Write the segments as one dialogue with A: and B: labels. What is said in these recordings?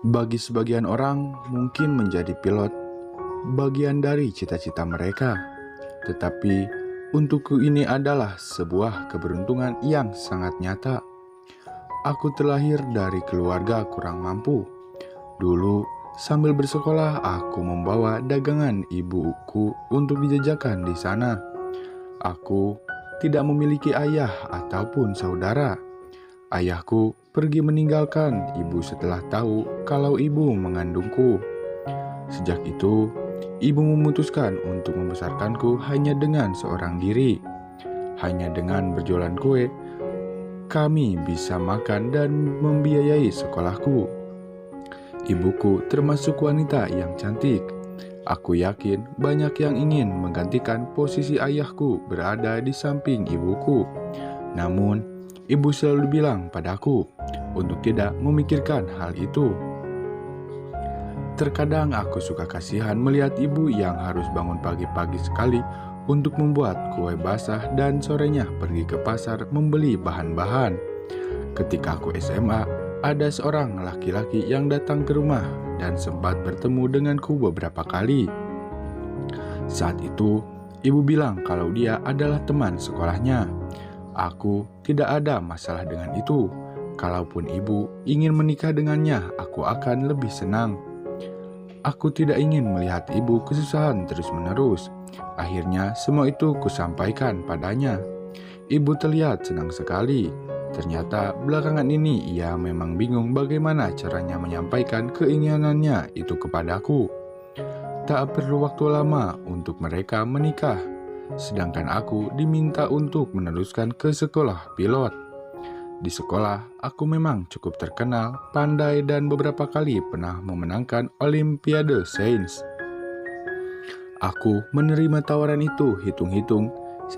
A: Bagi sebagian orang, mungkin menjadi pilot bagian dari cita-cita mereka, tetapi untukku ini adalah sebuah keberuntungan yang sangat nyata. Aku terlahir dari keluarga kurang mampu. Dulu, sambil bersekolah, aku membawa dagangan ibuku untuk dijajakan di sana. Aku tidak memiliki ayah ataupun saudara. Ayahku pergi meninggalkan ibu setelah tahu kalau ibu mengandungku. Sejak itu, ibu memutuskan untuk membesarkanku hanya dengan seorang diri. Hanya dengan berjualan kue, kami bisa makan dan membiayai sekolahku. Ibuku termasuk wanita yang cantik. Aku yakin banyak yang ingin menggantikan posisi ayahku berada di samping ibuku. Namun, ibu selalu bilang padaku untuk tidak memikirkan hal itu. Terkadang aku suka kasihan melihat ibu yang harus bangun pagi-pagi sekali untuk membuat kue basah dan sorenya pergi ke pasar membeli bahan-bahan. Ketika aku SMA, ada seorang laki-laki yang datang ke rumah dan sempat bertemu denganku beberapa kali. Saat itu, ibu bilang kalau dia adalah teman sekolahnya. Aku tidak ada masalah dengan itu. Kalaupun ibu ingin menikah dengannya, aku akan lebih senang. Aku tidak ingin melihat ibu kesusahan terus-menerus. Akhirnya semua itu kusampaikan padanya. Ibu terlihat senang sekali. Ternyata belakangan ini ia memang bingung bagaimana caranya menyampaikan keinginannya itu kepadaku. Tak perlu waktu lama untuk mereka menikah, sedangkan aku diminta untuk meneruskan ke sekolah pilot. Di sekolah, aku memang cukup terkenal, pandai, dan beberapa kali pernah memenangkan Olimpiade Sains. Aku menerima tawaran itu hitung-hitung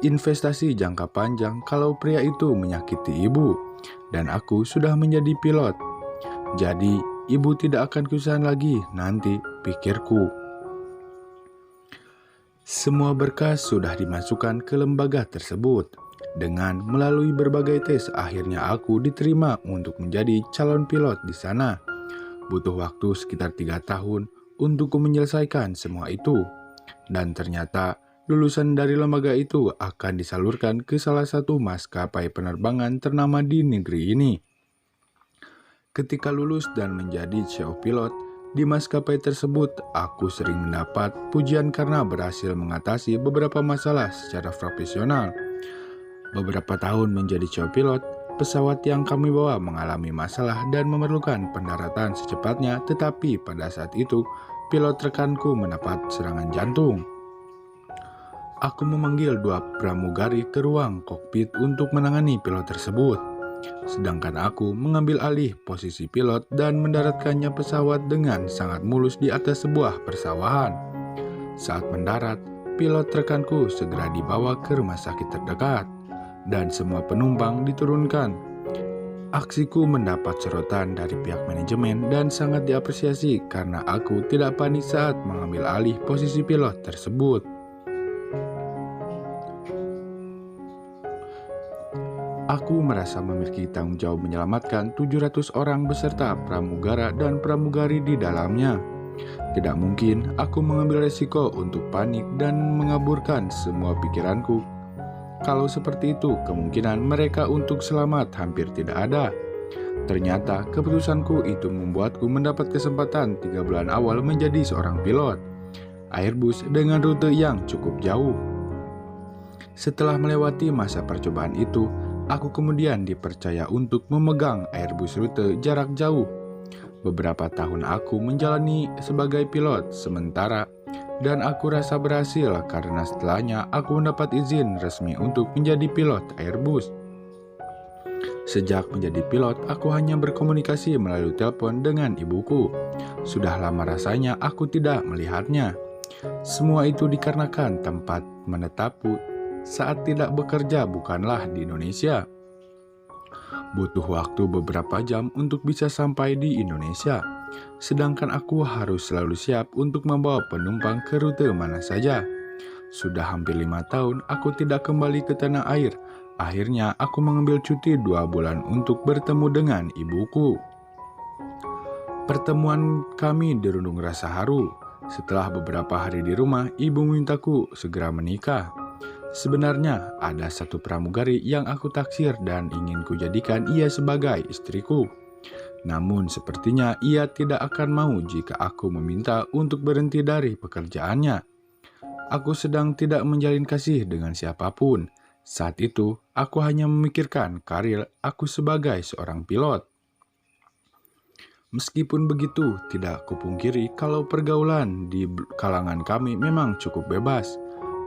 A: investasi jangka panjang kalau pria itu menyakiti ibu, dan aku sudah menjadi pilot. Jadi, ibu tidak akan kesusahan lagi nanti, pikirku. Semua berkas sudah dimasukkan ke lembaga tersebut. Dengan melalui berbagai tes, akhirnya aku diterima untuk menjadi calon pilot di sana. Butuh waktu sekitar 3 tahun untuk menyelesaikan semua itu. Dan ternyata lulusan dari lembaga itu akan disalurkan ke salah satu maskapai penerbangan ternama di negeri ini. Ketika lulus dan menjadi CEO pilot, di maskapai tersebut, aku sering mendapat pujian karena berhasil mengatasi beberapa masalah secara profesional. Beberapa tahun menjadi CEO pilot, pesawat yang kami bawa mengalami masalah dan memerlukan pendaratan secepatnya, tetapi pada saat itu, pilot rekanku mendapat serangan jantung. Aku memanggil 2 pramugari ke ruang kokpit untuk menangani pilot tersebut. Sedangkan aku mengambil alih posisi pilot dan mendaratkannya pesawat dengan sangat mulus di atas sebuah persawahan. Saat mendarat, pilot rekanku segera dibawa ke rumah sakit terdekat, dan semua penumpang diturunkan. Aksiku mendapat sorotan dari pihak manajemen dan sangat diapresiasi karena aku tidak panik saat mengambil alih posisi pilot tersebut. Aku merasa memiliki tanggung jawab menyelamatkan 700 orang beserta pramugara dan pramugari di dalamnya. Tidak mungkin aku mengambil resiko untuk panik dan mengaburkan semua pikiranku. Kalau seperti itu, kemungkinan mereka untuk selamat hampir tidak ada. Ternyata keputusanku itu membuatku mendapat kesempatan 3 bulan awal menjadi seorang pilot Airbus dengan rute yang cukup jauh. Setelah melewati masa percobaan itu, aku kemudian dipercaya untuk memegang Airbus rute jarak jauh. Beberapa tahun aku menjalani sebagai pilot sementara dan aku rasa berhasil karena setelahnya aku mendapat izin resmi untuk menjadi pilot Airbus. Sejak menjadi pilot, aku hanya berkomunikasi melalui telepon dengan ibuku. Sudah lama rasanya aku tidak melihatnya. Semua itu dikarenakan tempat menetapku saat tidak bekerja bukanlah di Indonesia. Butuh waktu beberapa jam untuk bisa sampai di Indonesia, sedangkan aku harus selalu siap untuk membawa penumpang ke rute mana saja. Sudah hampir 5 tahun aku tidak kembali ke tanah air. Akhirnya aku mengambil cuti 2 bulan untuk bertemu dengan ibuku. Pertemuan kami dirundung rasa haru. Setelah beberapa hari di rumah, ibu memintaku segera menikah. Sebenarnya ada satu pramugari yang aku taksir dan ingin kujadikan ia sebagai istriku. Namun sepertinya ia tidak akan mau jika aku meminta untuk berhenti dari pekerjaannya. Aku sedang tidak menjalin kasih dengan siapapun. Saat itu, aku hanya memikirkan karir aku sebagai seorang pilot. Meskipun begitu, tidak kupungkiri kalau pergaulan di kalangan kami memang cukup bebas.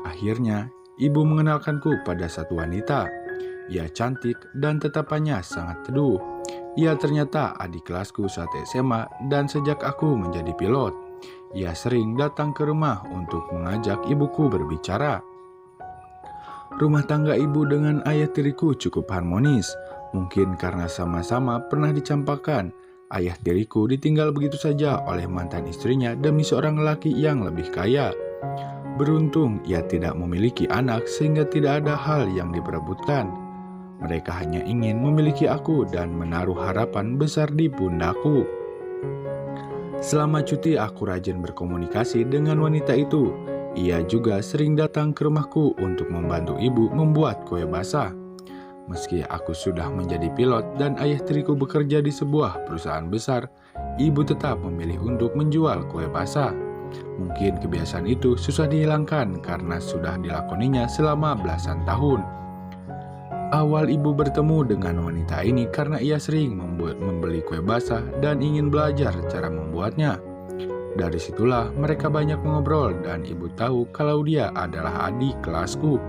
A: Akhirnya, ibu mengenalkanku pada satu wanita. Ia cantik dan tatapannya sangat teduh. Ia ternyata adik kelasku saat SMA dan sejak aku menjadi pilot. Ia sering datang ke rumah untuk mengajak ibuku berbicara. Rumah tangga ibu dengan ayah tiriku cukup harmonis. Mungkin karena sama-sama pernah dicampakkan. Ayah tiriku ditinggal begitu saja oleh mantan istrinya demi seorang lelaki yang lebih kaya. Beruntung ia tidak memiliki anak sehingga tidak ada hal yang diperebutkan. Mereka hanya ingin memiliki aku dan menaruh harapan besar di pundakku. Selama cuti aku rajin berkomunikasi dengan wanita itu. Ia juga sering datang ke rumahku untuk membantu ibu membuat kue basah. Meski aku sudah menjadi pilot dan ayah tiriku bekerja di sebuah perusahaan besar, ibu tetap memilih untuk menjual kue basah. Mungkin kebiasaan itu susah dihilangkan karena sudah dilakoninya selama belasan tahun. Awal ibu bertemu dengan wanita ini karena ia sering membeli kue basah dan ingin belajar cara membuatnya. Dari situlah mereka banyak mengobrol dan ibu tahu kalau dia adalah adik kelasku.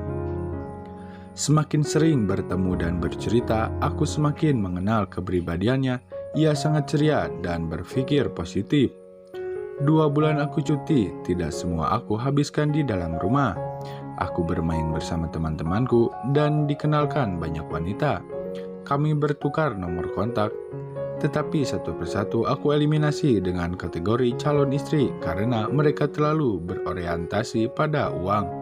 A: Semakin sering bertemu dan bercerita, aku semakin mengenal kepribadiannya. Ia sangat ceria dan berpikir positif. 2 bulan aku cuti, tidak semua aku habiskan di dalam rumah. Aku bermain bersama teman-temanku dan dikenalkan banyak wanita. Kami bertukar nomor kontak, tetapi satu persatu aku eliminasi dengan kategori calon istri karena mereka terlalu berorientasi pada uang.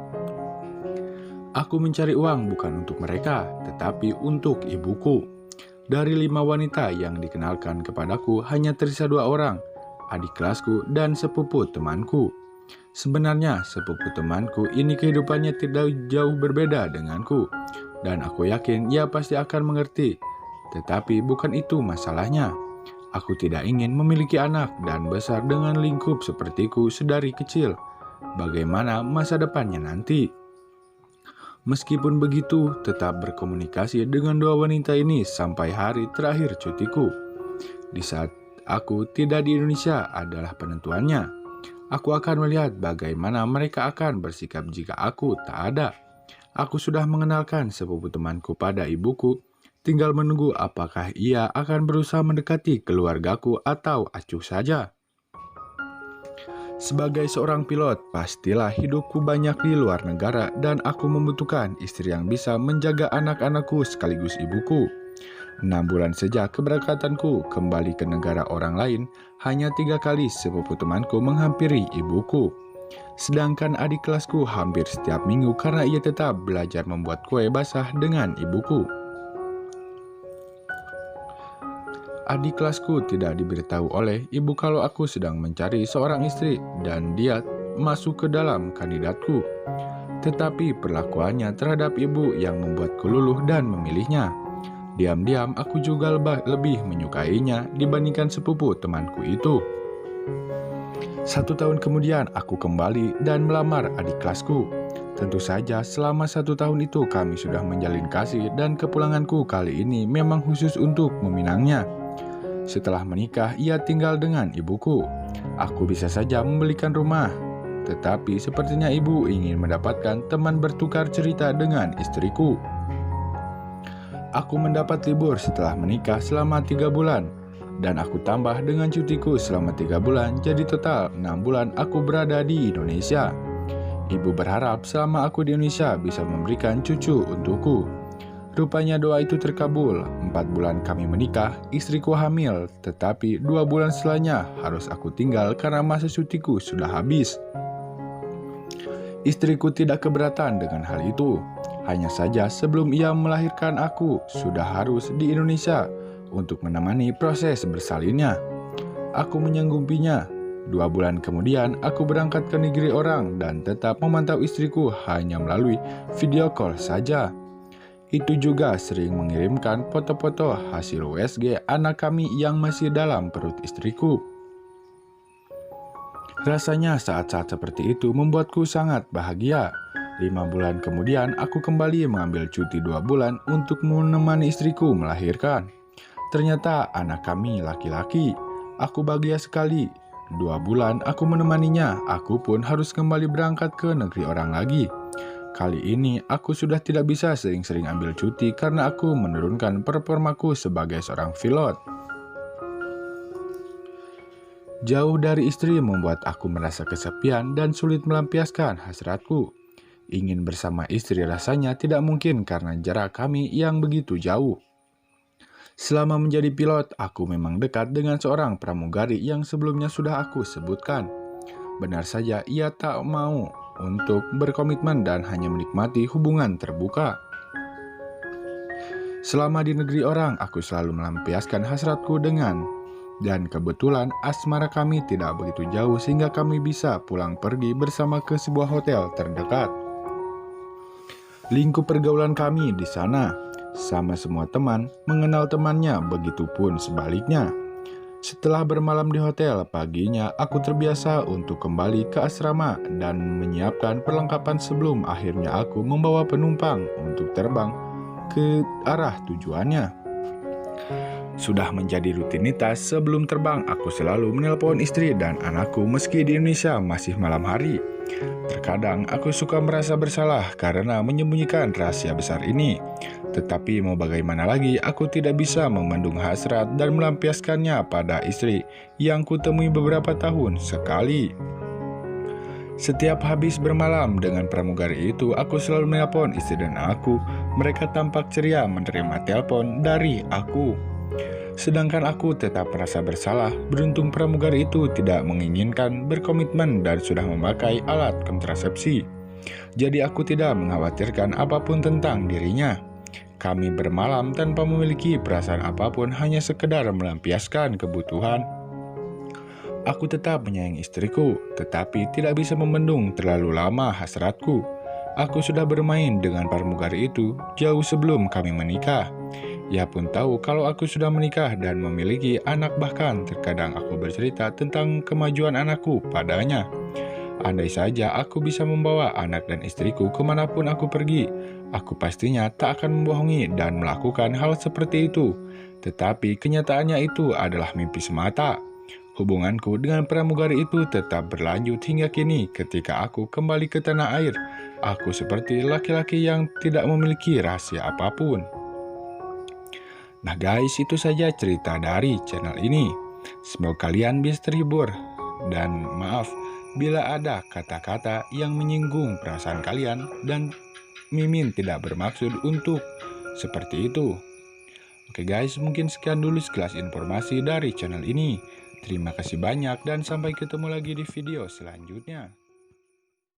A: Aku mencari uang bukan untuk mereka, tetapi untuk ibuku. Dari 5 wanita yang dikenalkan kepadaku, hanya tersisa 2 orang, adik kelasku dan sepupu temanku. Sebenarnya sepupu temanku ini kehidupannya tidak jauh berbeda denganku, dan aku yakin ia pasti akan mengerti. Tetapi bukan itu masalahnya. Aku tidak ingin memiliki anak dan besar dengan lingkup sepertiku sedari kecil. Bagaimana masa depannya nanti? Meskipun begitu, tetap berkomunikasi dengan 2 wanita ini sampai hari terakhir cutiku. Di saat aku tidak di Indonesia adalah penentuannya. Aku akan melihat bagaimana mereka akan bersikap jika aku tak ada. Aku sudah mengenalkan sepupu temanku pada ibuku, tinggal menunggu apakah ia akan berusaha mendekati keluargaku atau acuh saja. Sebagai seorang pilot, pastilah hidupku banyak di luar negara dan aku membutuhkan istri yang bisa menjaga anak-anakku sekaligus ibuku. 6 bulan sejak keberangkatanku kembali ke negara orang lain, hanya 3 kali sepupu temanku menghampiri ibuku. Sedangkan adik kelasku hampir setiap minggu karena ia tetap belajar membuat kue basah dengan ibuku. Adik kelasku tidak diberitahu oleh ibu kalau aku sedang mencari seorang istri dan dia masuk ke dalam kandidatku. Tetapi perlakuannya terhadap ibu yang membuatku luluh dan memilihnya. Diam-diam aku juga lebih menyukainya dibandingkan sepupu temanku itu. 1 tahun kemudian aku kembali dan melamar adik kelasku. Tentu saja selama 1 tahun itu kami sudah menjalin kasih dan kepulanganku kali ini memang khusus untuk meminangnya. Setelah menikah, ia tinggal dengan ibuku. Aku bisa saja membelikan rumah, tetapi sepertinya ibu ingin mendapatkan teman bertukar cerita dengan istriku. Aku mendapat libur setelah menikah selama 3 bulan, dan aku tambah dengan cutiku selama 3 bulan, jadi total 6 bulan aku berada di Indonesia. Ibu berharap selama aku di Indonesia bisa memberikan cucu untukku. Rupanya doa itu terkabul. 4 bulan kami menikah, istriku hamil, tetapi 2 bulan setelahnya harus aku tinggal karena masa cutiku sudah habis. Istriku tidak keberatan dengan hal itu. Hanya saja sebelum ia melahirkan aku sudah harus di Indonesia untuk menemani proses bersalinnya. Aku menyanggupinya. 2 bulan kemudian, aku berangkat ke negeri orang dan tetap memantau istriku hanya melalui video call saja. Itu juga sering mengirimkan foto-foto hasil USG anak kami yang masih dalam perut istriku. Rasanya saat-saat seperti itu membuatku sangat bahagia. 5 bulan kemudian, aku kembali mengambil cuti 2 bulan untuk menemani istriku melahirkan. Ternyata anak kami laki-laki. Aku bahagia sekali. 2 bulan aku menemaninya, aku pun harus kembali berangkat ke negeri orang lagi. Kali ini aku sudah tidak bisa sering-sering ambil cuti karena aku menurunkan performaku sebagai seorang pilot. Jauh dari istri membuat aku merasa kesepian dan sulit melampiaskan hasratku. Ingin bersama istri rasanya tidak mungkin karena jarak kami yang begitu jauh. Selama menjadi pilot, aku memang dekat dengan seorang pramugari yang sebelumnya sudah aku sebutkan. Benar saja ia tak mau untuk berkomitmen dan hanya menikmati hubungan terbuka. Selama di negeri orang, aku selalu melampiaskan hasratku dan kebetulan asmara kami tidak begitu jauh sehingga kami bisa pulang pergi bersama ke sebuah hotel terdekat. Lingkup pergaulan kami di sana, sama semua teman mengenal temannya, begitupun sebaliknya. Setelah bermalam di hotel, paginya aku terbiasa untuk kembali ke asrama dan menyiapkan perlengkapan sebelum akhirnya aku membawa penumpang untuk terbang ke arah tujuannya. Sudah menjadi rutinitas sebelum terbang, aku selalu menelpon istri dan anakku meski di Indonesia masih malam hari. Terkadang aku suka merasa bersalah karena menyembunyikan rahasia besar ini. Tetapi mau bagaimana lagi, aku tidak bisa membendung hasrat dan melampiaskannya pada istri yang kutemui beberapa tahun sekali. Setiap habis bermalam dengan pramugari itu, aku selalu menelpon istri dan aku. Mereka tampak ceria menerima telepon dari aku. Sedangkan aku tetap merasa bersalah, beruntung pramugari itu tidak menginginkan berkomitmen dan sudah memakai alat kontrasepsi. Jadi aku tidak mengkhawatirkan apapun tentang dirinya. Kami bermalam tanpa memiliki perasaan apapun, hanya sekedar melampiaskan kebutuhan. Aku tetap menyayangi istriku, tetapi tidak bisa membendung terlalu lama hasratku. Aku sudah bermain dengan pramugari itu jauh sebelum kami menikah. Ia pun tahu kalau aku sudah menikah dan memiliki anak, bahkan terkadang aku bercerita tentang kemajuan anakku padanya. Andai saja aku bisa membawa anak dan istriku kemanapun aku pergi, aku pastinya tak akan membohongi dan melakukan hal seperti itu. Tetapi kenyataannya itu adalah mimpi semata. Hubunganku dengan pramugari itu tetap berlanjut hingga kini. Ketika aku kembali ke tanah air, aku seperti laki-laki yang tidak memiliki rahasia apapun. Nah guys, itu saja cerita dari channel ini. Semoga kalian bisa terhibur. Dan maaf bila ada kata-kata yang menyinggung perasaan kalian dan Mimin tidak bermaksud untuk seperti itu. Oke guys, mungkin sekian dulu sekelas informasi dari channel ini. Terima kasih banyak dan sampai ketemu lagi di video selanjutnya.